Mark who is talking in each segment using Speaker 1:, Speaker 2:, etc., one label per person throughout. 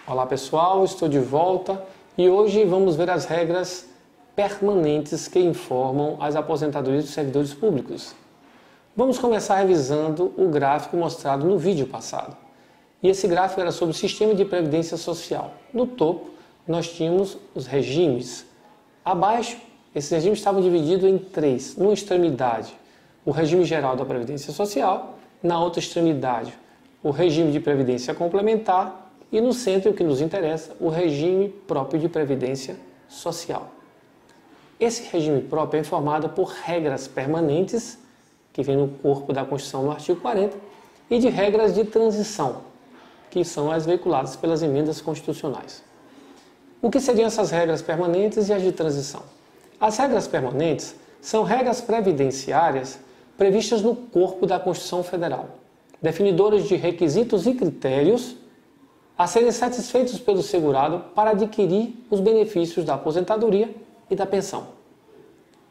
Speaker 1: Olá pessoal, estou de volta e hoje vamos ver as regras permanentes que informam as aposentadorias dos servidores públicos. Vamos começar revisando o gráfico mostrado no vídeo passado. E esse gráfico era sobre o sistema de previdência social. No topo, nós tínhamos os regimes. Abaixo, esses regimes estavam divididos em três. Numa extremidade, o regime geral da previdência social. Na outra extremidade, o regime de previdência complementar. E no centro, o que nos interessa, o regime próprio de previdência social. Esse regime próprio é informado por regras permanentes, que vem no corpo da Constituição no artigo 40, e de regras de transição, que são as veiculadas pelas emendas constitucionais. O que seriam essas regras permanentes e as de transição? As regras permanentes são regras previdenciárias previstas no corpo da Constituição Federal, definidoras de requisitos e critérios a serem satisfeitos pelo segurado para adquirir os benefícios da aposentadoria e da pensão.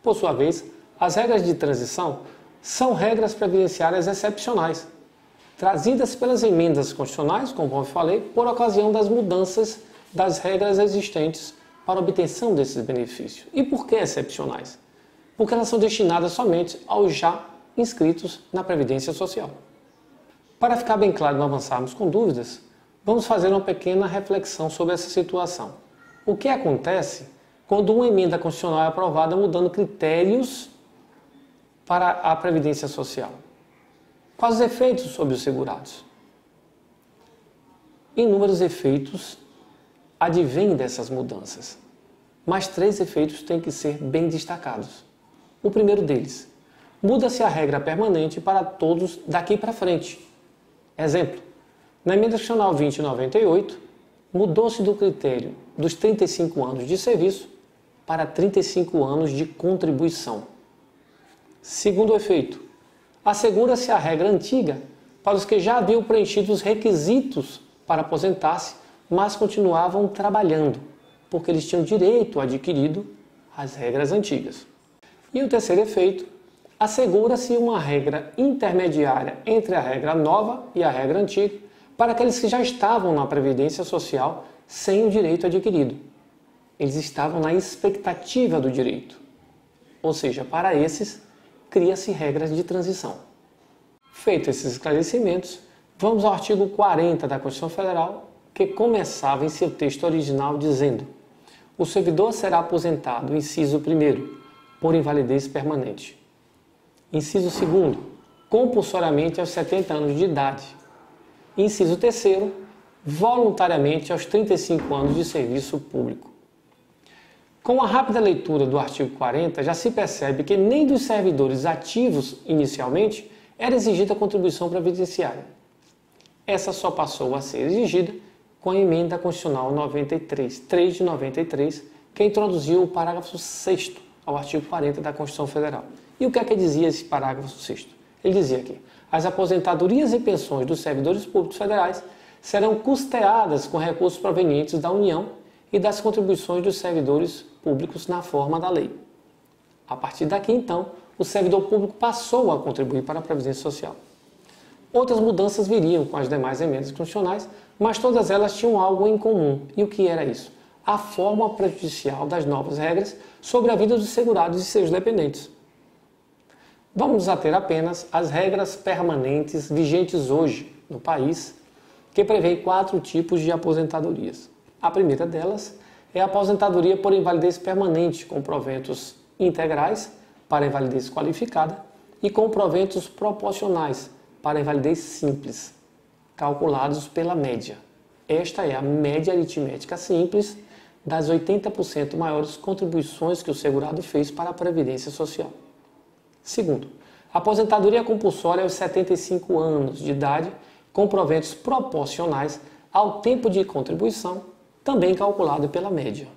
Speaker 1: Por sua vez, as regras de transição são regras previdenciárias excepcionais, trazidas pelas emendas constitucionais, como eu falei, por ocasião das mudanças das regras existentes para a obtenção desses benefícios. E por que excepcionais? Porque elas são destinadas somente aos já inscritos na Previdência Social. Para ficar bem claro e não avançarmos com dúvidas, vamos fazer uma pequena reflexão sobre essa situação. O que acontece quando uma emenda constitucional é aprovada mudando critérios para a Previdência Social? Quais os efeitos sobre os segurados? Inúmeros efeitos advêm dessas mudanças, mas três efeitos têm que ser bem destacados. O primeiro deles, muda-se a regra permanente para todos daqui para frente. Exemplo, na emenda constitucional 2098, mudou-se do critério dos 35 anos de serviço para 35 anos de contribuição. Segundo efeito, assegura-se a regra antiga para os que já haviam preenchido os requisitos para aposentar-se, mas continuavam trabalhando, porque eles tinham direito adquirido às regras antigas. E o terceiro efeito, assegura-se uma regra intermediária entre a regra nova e a regra antiga, para aqueles que já estavam na Previdência Social sem o direito adquirido. Eles estavam na expectativa do direito. Ou seja, para esses, cria-se regras de transição. Feitos esses esclarecimentos, vamos ao artigo 40 da Constituição Federal, que começava em seu texto original dizendo: o servidor será aposentado, inciso 1º, por invalidez permanente. Inciso 2º, compulsoriamente aos 70 anos de idade. Inciso 3º, voluntariamente aos 35 anos de serviço público. Com a rápida leitura do artigo 40, já se percebe que nem dos servidores ativos inicialmente era exigida a contribuição previdenciária. Essa só passou a ser exigida com a emenda constitucional 93, 3 de 93, que introduziu o parágrafo 6º ao artigo 40 da Constituição Federal. E o que é que dizia esse parágrafo 6º? Ele dizia que as aposentadorias e pensões dos servidores públicos federais serão custeadas com recursos provenientes da União e das contribuições dos servidores públicos na forma da lei. A partir daqui, então, o servidor público passou a contribuir para a Previdência Social. Outras mudanças viriam com as demais emendas constitucionais, mas todas elas tinham algo em comum. E o que era isso? A forma prejudicial das novas regras sobre a vida dos segurados e seus dependentes. Vamos nos ater apenas às regras permanentes vigentes hoje no país, que prevêem 4 tipos de aposentadorias. A primeira delas é a aposentadoria por invalidez permanente, com proventos integrais para invalidez qualificada e com proventos proporcionais para invalidez simples, calculados pela média. Esta é a média aritmética simples das 80% maiores contribuições que o segurado fez para a Previdência Social. Segundo, a aposentadoria compulsória aos 75 anos de idade, com proventos proporcionais ao tempo de contribuição, também calculado pela média.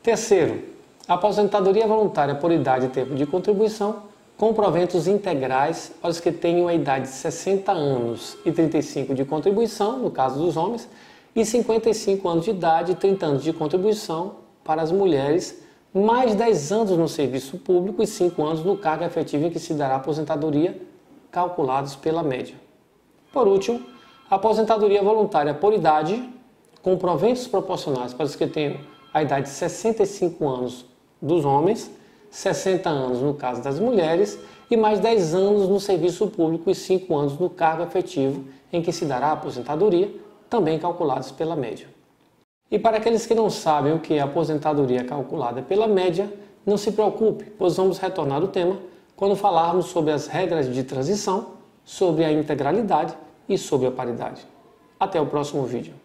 Speaker 1: Terceiro, a aposentadoria voluntária por idade e tempo de contribuição, com proventos integrais para os que tenham a idade de 60 anos e 35 de contribuição, no caso dos homens, e 55 anos de idade e 30 anos de contribuição para as mulheres, mais 10 anos no serviço público e 5 anos no cargo efetivo em que se dará aposentadoria, calculados pela média. Por último, a aposentadoria voluntária por idade, com proventos proporcionais para os que tenham a idade de 65 anos dos homens, 60 anos no caso das mulheres e mais 10 anos no serviço público e 5 anos no cargo efetivo em que se dará a aposentadoria, também calculados pela média. E para aqueles que não sabem o que é aposentadoria calculada pela média, não se preocupe, pois vamos retornar ao tema quando falarmos sobre as regras de transição, sobre a integralidade e sobre a paridade. Até o próximo vídeo.